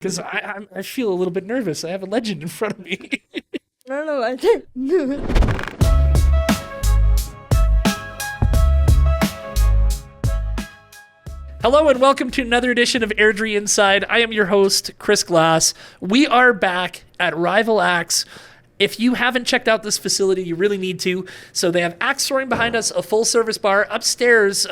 Because I feel a little bit nervous. I have a legend in front of me. No, I didn't. Hello and welcome to another edition of Airdrie Inside. I am your host, Chris Glass. We are back at Rival Axe. If you haven't checked out this facility, you really need to. So they have axe throwing behind us, a full-service bar. Upstairs,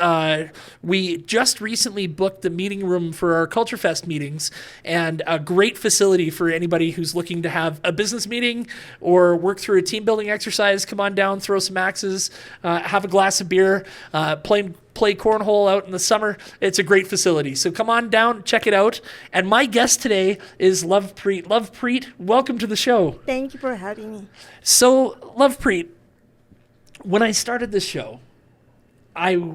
we just recently booked the meeting room for our Culture Fest meetings, and a great facility for anybody who's looking to have a business meeting or work through a team-building exercise. Come on down, throw some axes, have a glass of beer, play cornhole out in the summer. It's a great facility. So come on down, check it out. And my guest today is Lovepreet. Lovepreet, welcome to the show. Thank you for having me. So, Lovepreet, when I started this show, I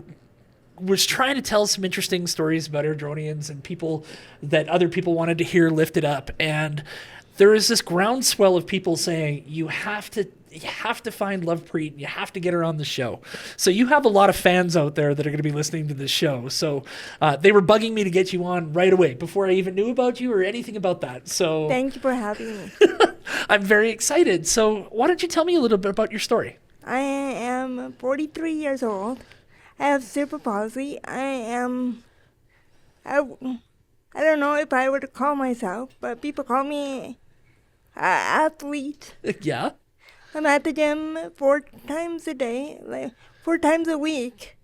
was trying to tell some interesting stories about Airdronians and people that other people wanted to hear lifted up. And there is this groundswell of people saying, you have to find Lovepreet. You have to get her on the show. So you have a lot of fans out there that are going to be listening to this show. So they were bugging me to get you on right away before I even knew about you or anything about that. So Thank you for having me. I'm very excited. So why don't you tell me a little bit about your story? I am 43 years old. I have cerebral palsy. I don't know if I would call myself, but people call me an athlete. Yeah. I'm at the gym 4 times a day, like 4 times a week.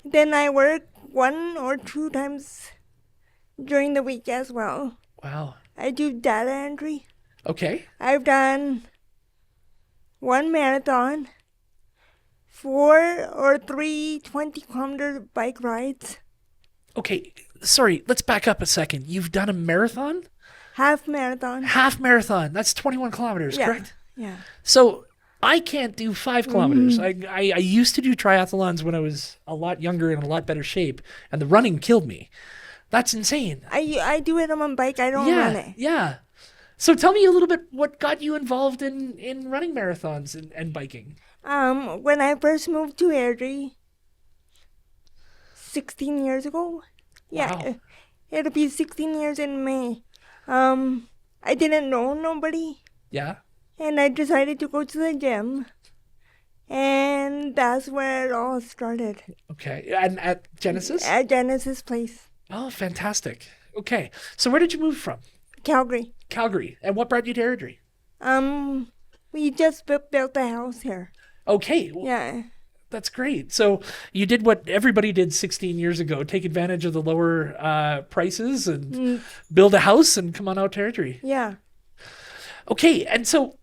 Then I work 1 or 2 times during the week as well. Wow. I do data entry. Okay. I've done 1 marathon, 4 or 3 20-kilometer bike rides. Okay. Sorry, let's back up a second. You've done a marathon? Half marathon. Half marathon. That's 21 kilometers, correct? Yeah. So I can't do 5 kilometers. I used to do triathlons when I was a lot younger and in a lot better shape, and the running killed me. That's insane. I do it on my bike. I don't run it. Yeah. So tell me a little bit what got you involved in running marathons and biking. When I first moved to Airdrie 16 years ago. Yeah. Wow. It'll be 16 years in May. I didn't know nobody. Yeah. And I decided to go to the gym. And that's where it all started. Okay. And at Genesis? At Genesis Place. Oh, fantastic. Okay. So where did you move from? Calgary. Calgary. And what brought you to Airdrie? We just built a house here. Okay. Well, Yeah. that's great. So you did what everybody did 16 years ago, take advantage of the lower prices and build a house and come on out to Airdrie. Yeah. Okay. And so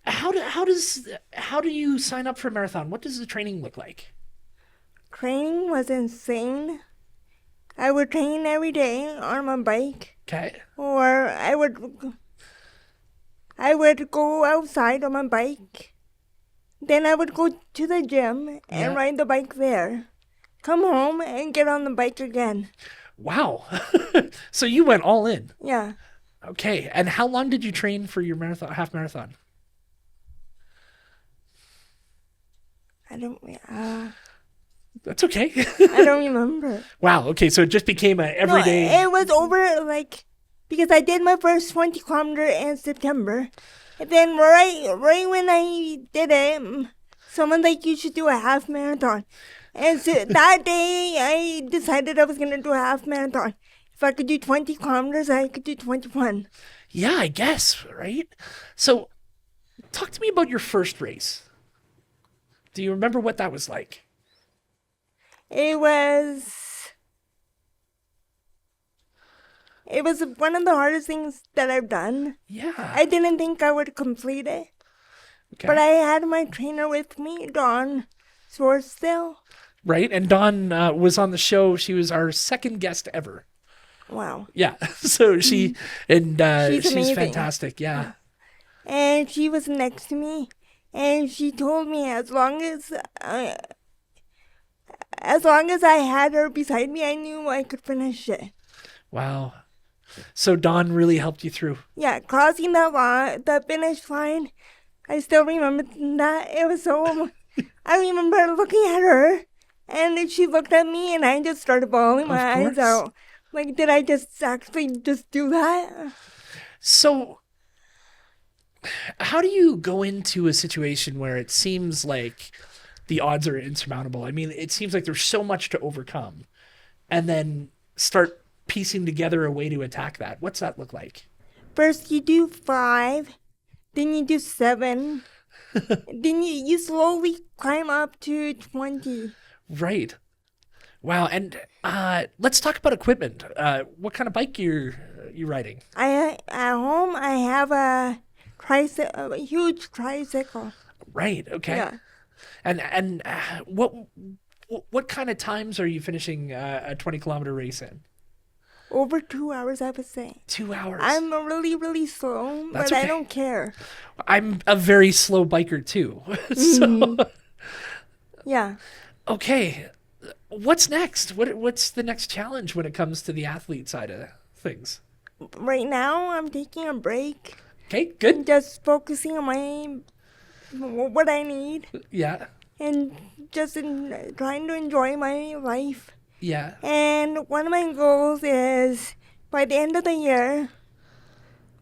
how do you sign up for a marathon? What does the training look like? Training was insane. I would train every day on my bike. Okay. Or I would go outside on my bike. Then I would go to the gym and ride the bike there. Come home and get on the bike again. Wow. So you went all in. Yeah. Okay. And how long did you train for your half marathon? That's okay. I don't remember. Wow. Okay. So it just became a everyday. No, it was over because I did my first 20 kilometer in September. And then right when I did it, someone you should do a half marathon. And so that day I decided I was going to do a half marathon. If I could do 20 kilometers, I could do 21. Yeah, I guess, right? So talk to me about your first race. Do you remember what that was like? It was one of the hardest things that I've done. Yeah. I didn't think I would complete it. Okay. But I had my trainer with me, Dawn Swartsdale. Right. And Dawn was on the show. She was our second guest ever. Wow. Yeah. So she's amazing. fantastic. Yeah. And she was next to me. And she told me as long as I had her beside me, I knew I could finish it. Wow. So Dawn really helped you through. Yeah, crossing the finish line, I still remember that. It was so... I remember looking at her, and she looked at me, and I just started bawling my eyes out. Like, did I just actually just do that? So how do you go into a situation where it seems like the odds are insurmountable? I mean, it seems like there's so much to overcome, and then start piecing together a way to attack that. What's that look like? First you do 5, then you do 7, then you slowly climb up to 20. Right. Wow. And let's talk about equipment. What kind of bike you riding? At home I have a huge tricycle. Right. Okay. Yeah. And what kind of times are you finishing a 20-kilometer race in? Over 2 hours, I would say. 2 hours. I'm really, really slow, That's but okay. I don't care. I'm a very slow biker too. So Yeah. okay. What's next? What's the next challenge when it comes to the athlete side of things? Right now, I'm taking a break. Okay, good. Just focusing on what I need Yeah. and just trying to enjoy my life. Yeah. And one of my goals is by the end of the year,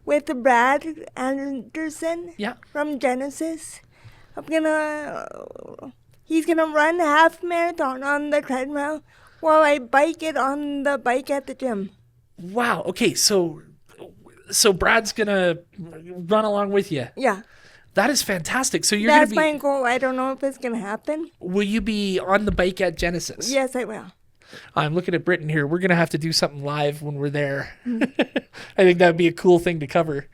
with Brad Anderson Yeah. from Genesis, he's gonna run a half marathon on the treadmill while I bike it on the bike at the gym. Wow. Okay, so Brad's gonna run along with you. Yeah, That is fantastic. So that's gonna my be. goal. I don't know if it's gonna happen. Will you be on the bike at Genesis? Yes, I will. I'm looking at Britton here. We're gonna have to do something live when we're there. I think that would be a cool thing to cover.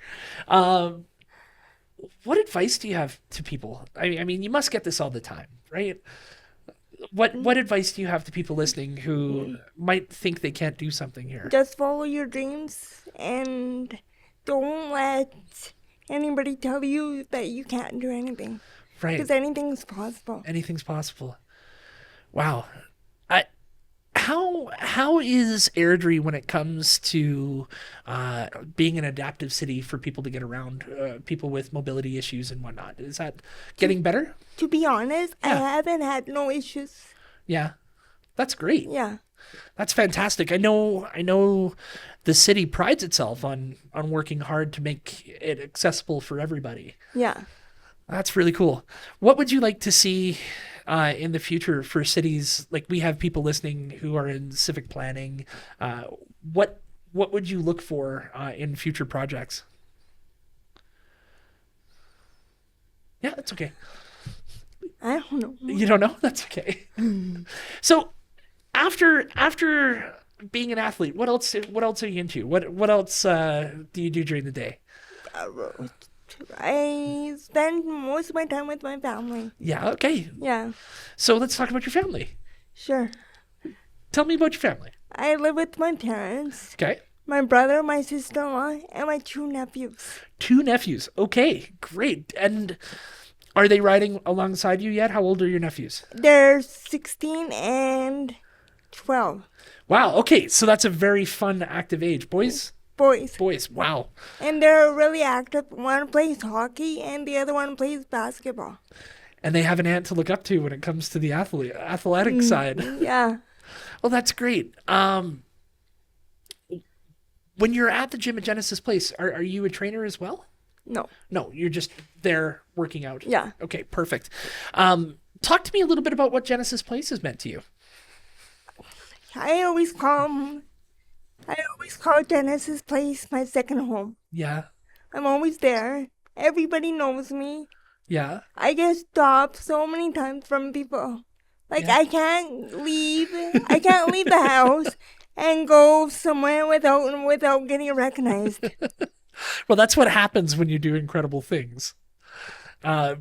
What advice do you have to people? I mean, you must get this all the time, right? What advice do you have to people listening who might think they can't do something here? Just follow your dreams and don't let anybody tell you that you can't do anything. Right. Because anything's possible. Anything's possible. Wow. How is Airdrie when it comes to being an adaptive city for people to get around, people with mobility issues and whatnot? Is that getting better? To be honest, I Yeah. haven't had no issues. Yeah. That's great. Yeah. That's fantastic. I know the city prides itself on working hard to make it accessible for everybody. Yeah. That's really cool. What would you like to see in the future for cities? Like, we have people listening who are in civic planning. What would you look for in future projects? Yeah, that's okay. I don't know. You don't know? That's okay. So after being an athlete, what else are you into? What else do you do during the day? I spend most of my time with my family. Yeah, okay. Yeah. So let's talk about your family. Sure. Tell me about your family. I live with my parents, Okay. my brother, my sister-in-law, and my 2 nephews. 2 nephews. Okay, great. And are they riding alongside you yet? How old are your nephews? They're 16 and 12. Wow, okay. So that's a very fun, active age. Boys? Boys. Boys. Wow. And they're really active. One plays hockey and the other one plays basketball. And they have an aunt to look up to when it comes to the athletic side. Yeah. Well, that's great. When you're at the gym at Genesis Place, are you a trainer as well? No. No, you're just there working out. Yeah. Okay, perfect. Talk to me a little bit about what Genesis Place has meant to you. I always call Genesis Place my second home. Yeah. I'm always there. Everybody knows me. Yeah. I get stopped so many times from people. Like, Yeah. I can't leave the house and go somewhere without getting recognized. Well, that's what happens when you do incredible things. I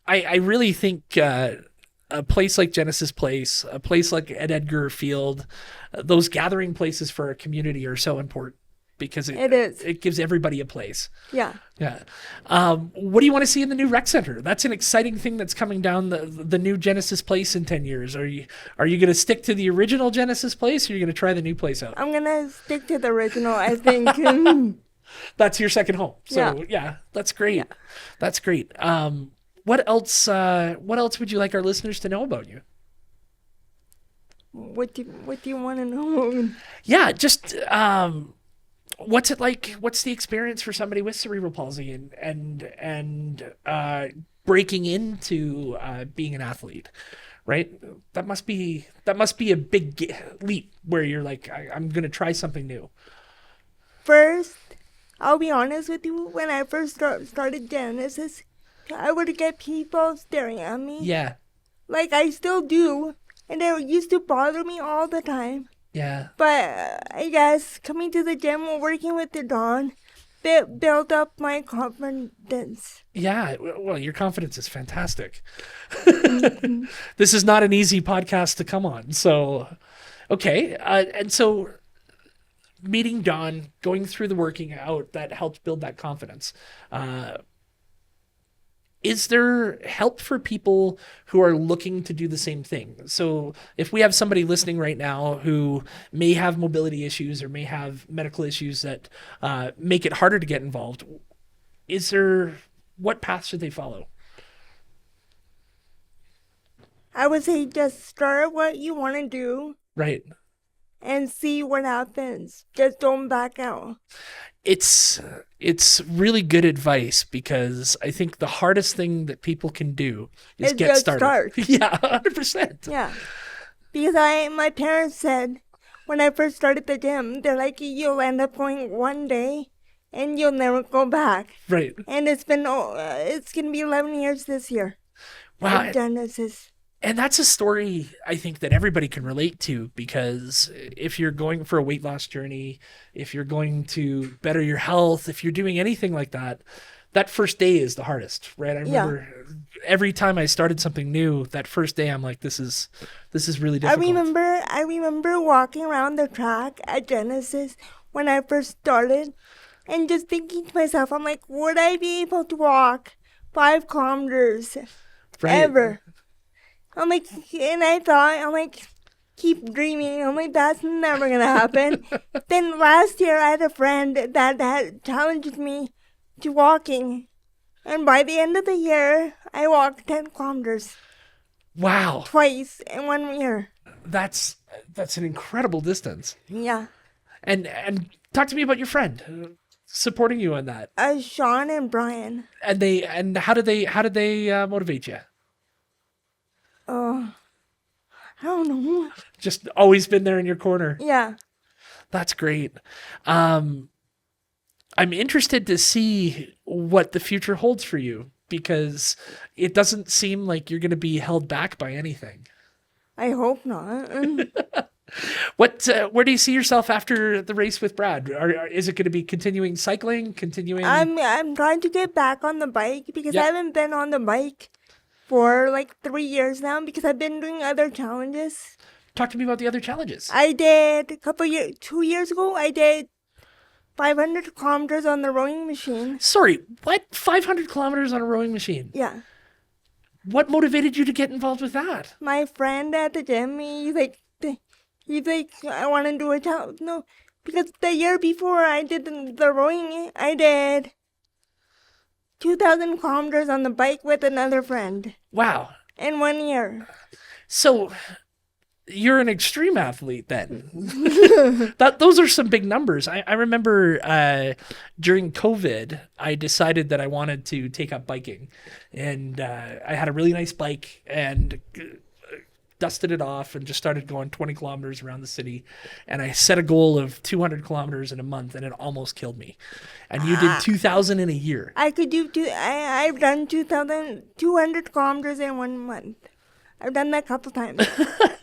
really think a place like Genesis Place, a place like Ed Edgar Field, those gathering places for our community are so important because It is. it gives everybody a place. Yeah. Yeah. What do you want to see in the new rec center? That's an exciting thing that's coming down the new Genesis Place in 10 years. Are you going to stick to the original Genesis Place, or are you going to try the new place out? I'm gonna stick to the original, I think. That's your second home. So yeah, that's great. Yeah. That's great. What else would you like our listeners to know about you? What do you want to know? Yeah, just what's it like? What's the experience for somebody with cerebral palsy and breaking into being an athlete, right? That must be a big leap where you're like, I'm gonna try something new. First, I'll be honest with you. When I first started Genesis, I would get people staring at me. Yeah, Like I still do, and it used to bother me all the time. yeah, But I guess coming to the gym, working with the Dawn, built up my confidence. yeah. Well, your confidence is fantastic. This is not an easy podcast to come on. So, okay, and so meeting Dawn, going through the working out, that helped build that confidence. Is there help for people who are looking to do the same thing? So if we have somebody listening right now who may have mobility issues or may have medical issues that make it harder to get involved, what path should they follow? I would say just start what you want to do Right. and see what happens. Just don't back out. It's really good advice because I think the hardest thing that people can do is It's get just started. start. Yeah, 100%. Yeah. Because my parents said when I first started the gym, they're like, you'll end up going one day and you'll never go back. Right. And it's going to be 11 years this year. Wow. I've done this. And that's a story I think that everybody can relate to, because if you're going for a weight loss journey, if you're going to better your health, if you're doing anything like that, that first day is the hardest, right? I remember every time I started something new, that first day I'm like, this is really difficult. I remember walking around the track at Genesis when I first started and just thinking to myself, I'm like, would I be able to walk 5 kilometers Right. ever? I'm like, and I thought, I'm like, keep dreaming. I'm like, that's never going to happen. Then last year, I had a friend that challenged me to walking. And by the end of the year, I walked 10 kilometers. Wow. Twice in 1 year. That's an incredible distance. Yeah. And talk to me about your friend supporting you on that. Sean and Brian. And how did they motivate you? I don't know. Just always been there in your corner. Yeah. That's great. I'm interested to see what the future holds for you, because it doesn't seem like you're going to be held back by anything. I hope not. Where do you see yourself after the race with Brad? Is it going to be continuing cycling, continuing? I'm trying to get back on the bike because Yep. I haven't been on the bike for like 3 years now because I've been doing other challenges. Talk to me about the other challenges. I did 2 years ago, I did 500 kilometers on the rowing machine. Sorry, what? 500 kilometers on a rowing machine? Yeah. What motivated you to get involved with that? My friend at the gym, he's like, I want to do a challenge. No, because the year before I did the rowing, I did 2,000 kilometers on the bike with another friend Wow. in 1 year. So you're an extreme athlete then. Those are some big numbers. I remember during COVID, I decided that I wanted to take up biking, and I had a really nice bike and dusted it off and just started going 20 kilometers around the city. And I set a goal of 200 kilometers in a month, and it almost killed me. And you did 2,000 in a year. I could do I've done 2,200 kilometers in 1 month. I've done that a couple times.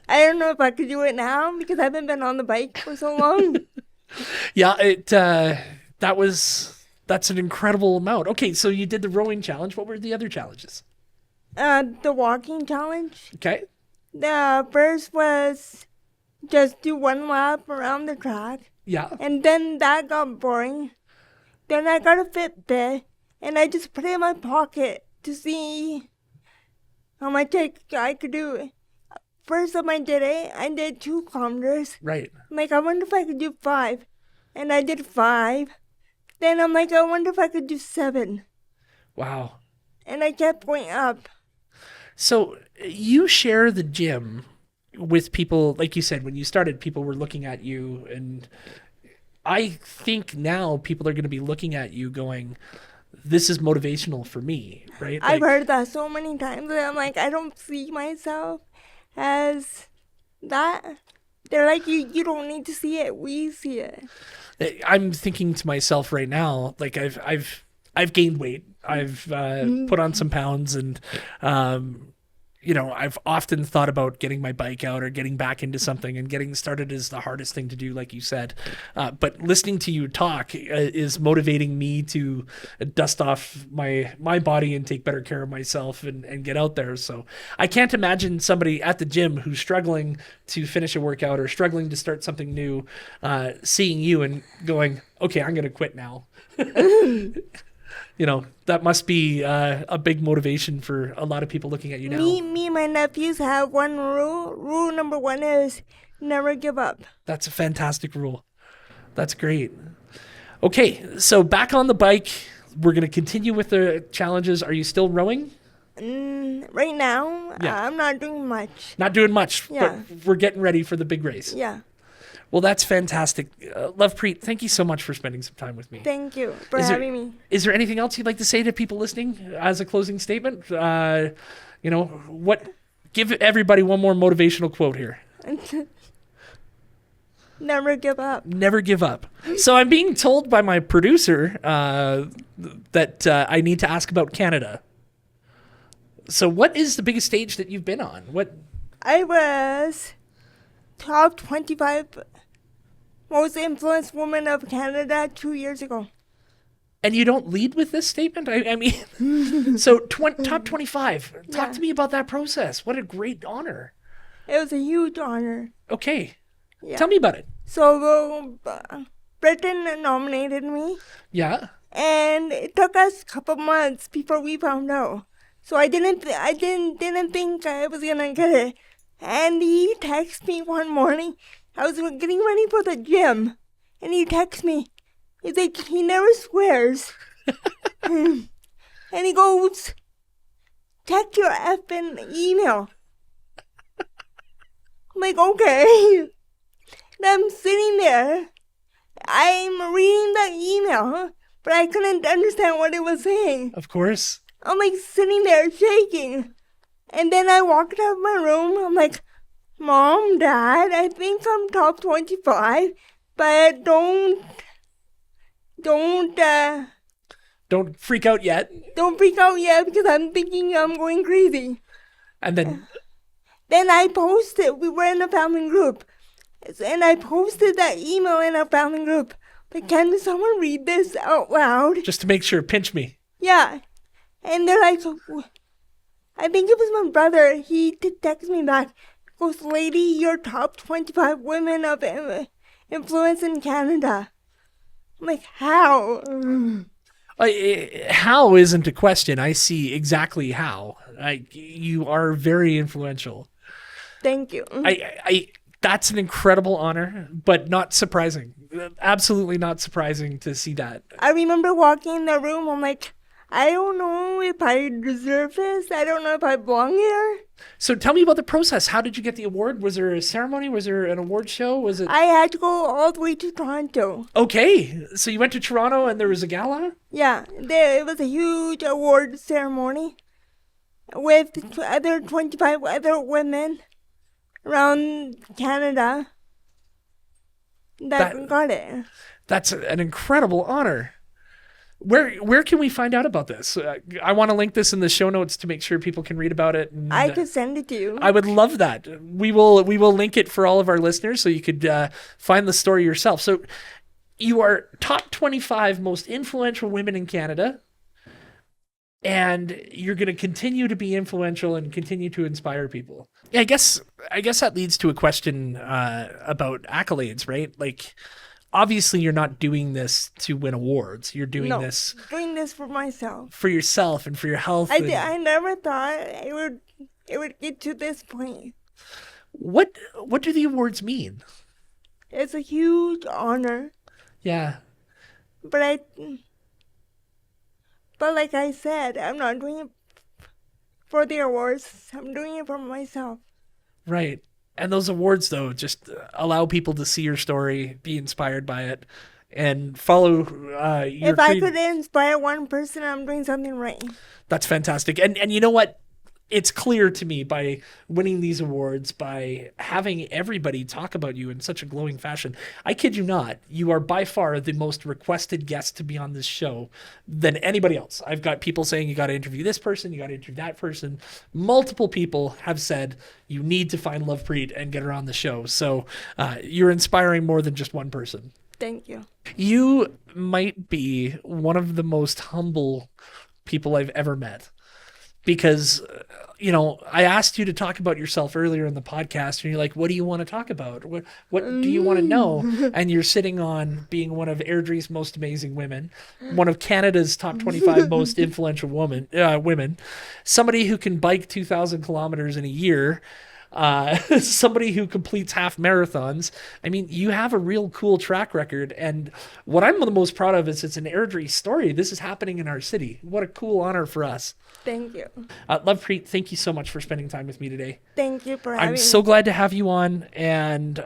I don't know if I could do it now because I haven't been on the bike for so long. Yeah, that's an incredible amount. Okay, so you did the rowing challenge. What were the other challenges? The walking challenge. Okay. The first was just do 1 lap around the track. Yeah. And then that got boring. Then I got a Fitbit and I just put it in my pocket to see how much I could do. First time I did 2 kilometers. Right. I'm like, I wonder if I could do 5. And I did 5. Then I'm like, I wonder if I could do 7. Wow. And I kept going up. So you share the gym with people, like you said, when you started, people were looking at you, and I think now people are going to be looking at you going, this is motivational for me, right? I've heard that so many times, and I'm like, I don't see myself as that. They're like, you don't need to see it. We see it. I'm thinking to myself right now, like I've gained weight. I've put on some pounds, and I've often thought about getting my bike out or getting back into something, and getting started is the hardest thing to do, like you said. But listening to you talk is motivating me to dust off my body and take better care of myself and get out there. So I can't imagine somebody at the gym who's struggling to finish a workout or struggling to start something new, seeing you and going, okay, I'm going to quit now. That must be a big motivation for a lot of people looking at you now. Me and my nephews have one rule. Rule number 1 is never give up. That's a fantastic rule. That's great. Okay, so back on the bike. We're going to continue with the challenges. Are you still rowing? Right now, Yeah. I'm not doing much. Not doing much, Yeah. but we're getting ready for the big race. Yeah. Well, that's fantastic. Lovepreet, thank you so much for spending some time with me. Thank you for having me. Is there anything else you'd like to say to people listening as a closing statement? Give everybody one more motivational quote here. Never give up. Never give up. So I'm being told by my producer that I need to ask about Canada. So what is the biggest stage that you've been on? I was top 25 most influenced woman of Canada 2 years ago. And you don't lead with this statement? I mean, so top 25. Talk to me about that process. What a great honor. It was a huge honor. Okay. Yeah. Tell me about it. So Britain nominated me, Yeah. and it took us a couple months before we found out. So I didn't think I was gonna get it. And he texted me one morning. I was getting ready for the gym, and he texted me. He's like, he never swears. And he goes, check your effing email. I'm like, okay. And I'm sitting there. I'm reading the email, but I couldn't understand what it was saying. Of course. I'm like sitting there shaking. And then I walked out of my room. I'm like, Mom, Dad, I think I'm top 25, but don't freak out yet. Don't freak out yet, because I'm thinking I'm going crazy. And then I posted, we were in a family group, and I posted that email in our family group. But can someone read this out loud? just to make sure, pinch me. Yeah. And they're like, I think it was my brother. He texted me back. Goes, lady, you're top 25 women of influence in Canada. I'm like, how? How isn't a question. I see exactly how. You are very influential. Thank you. That's an incredible honor, but not surprising. Absolutely not surprising to see that. I remember walking in the room. I'm like, I don't know if I deserve this. I don't know if I belong here. So tell me about the process. How did you get the award? Was there a ceremony? Was there an award show? Was it? I had to go all the way to Toronto. Okay. So you went to Toronto and there was a gala? Yeah, it was a huge award ceremony with 25 other women around Canada that got it. That's an incredible honor. Where can we find out about this? I want to link this in the show notes to make sure people can read about it. And, I could send it to you. I would love that. We will link it for all of our listeners so you could find the story yourself. So you are top 25 most influential women in Canada, and you're going to continue to be influential and continue to inspire people. Yeah, I guess that leads to a question about accolades, right? Like, obviously, you're not doing this to win awards. You're doing this for myself, for yourself, and for your health. I never thought it would get to this point. What do the awards mean? It's a huge honor. Yeah. But like I said, I'm not doing it for the awards. I'm doing it for myself. Right. And those awards, though, just allow people to see your story, be inspired by it, and follow your If I could inspire one person, I'm doing something right. That's fantastic. And you know what? It's clear to me by winning these awards, by having everybody talk about you in such a glowing fashion. I kid you not, you are by far the most requested guest to be on this show than anybody else. I've got people saying you got to interview this person, you got to interview that person. Multiple people have said you need to find Lovepreet and get her on the show. So you're inspiring more than just one person. Thank you. You might be one of the most humble people I've ever met. Because, I asked you to talk about yourself earlier in the podcast, and you're like, what do you want to talk about? What do you want to know? And you're sitting on being one of Airdrie's most amazing women, one of Canada's top 25 most influential women, somebody who can bike 2,000 kilometers in a year, somebody who completes half marathons. I mean, you have a real cool track record. And what I'm the most proud of is it's an Airdrie story. This is happening in our city. What a cool honor for us. Thank you. Lovepreet, thank you so much for spending time with me today. Thank you for having me. I'm so glad to have you on. And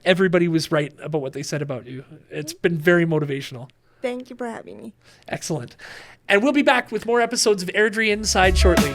everybody was right about what they said about you. It's been very motivational. Thank you for having me. Excellent. And we'll be back with more episodes of Airdrie Inside shortly.